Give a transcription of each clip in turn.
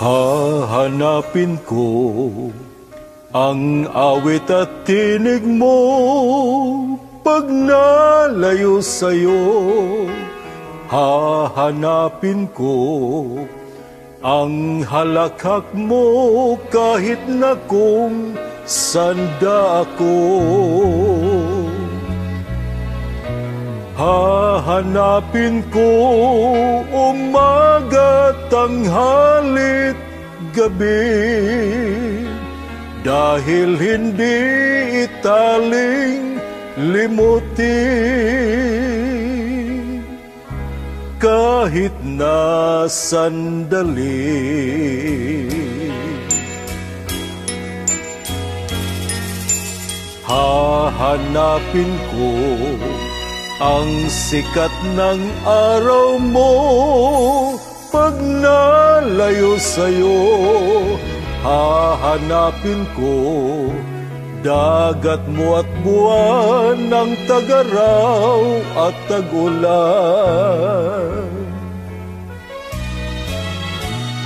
Hahanapin ko ang awit at tinig mo pag nalayo sa'yo. Hahanapin ko ang halakhak mo kahit na kung sanda ako. Hahanapin ko umaga, tanghali't gabi, dahil hindi italing limutin kahit na sandali. Hahanapin ko ang sikat ng araw mo pag nalayo sa'yo. Hahanapin ko dagat mo at buwan ng tag-araw at tag-ulan.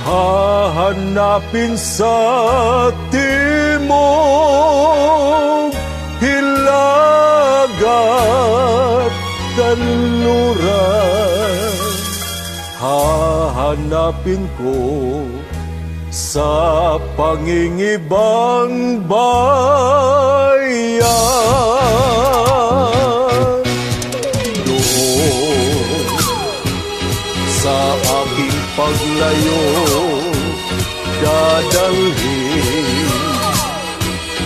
Hahanapin sa timog, hilagat, kanluran. Hahanapin ko sa pangingibang bayan. Doon sa aking paglayo dadalhin,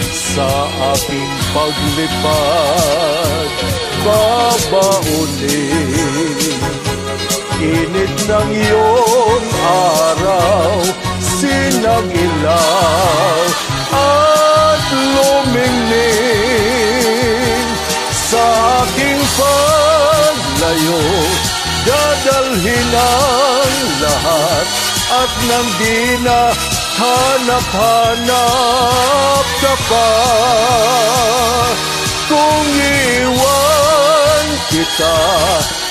sa aking paglipad babaunin. Init ng iyong araw, sinag-ilaw at lumingning. Sa aking paglayo dadalhin ang lahat, at nang di na hanap-hanap ka pa, kung iwan kita,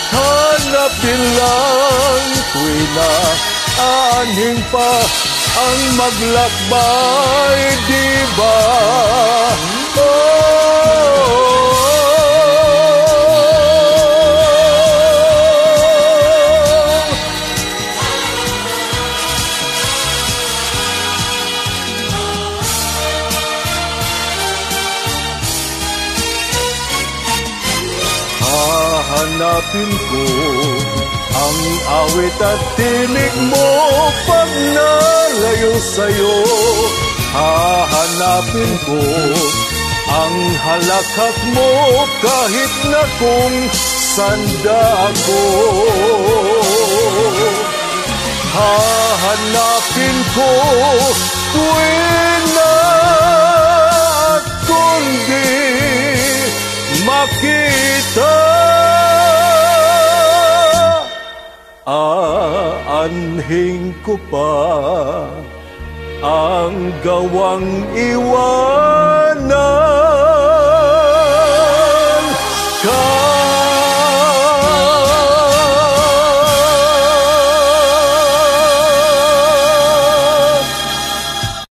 hanapin lang tuwina. Aning pa ang maglakbay, di ba? Hahanapin ko ang awit at tinig mo pag nalayo sa'yo. Hahanapin ko ang halakhak mo kahit na kung sanda ako. Hahanapin ko tuwing na kung di makita, aanhin ko pa ang gawang iwanan.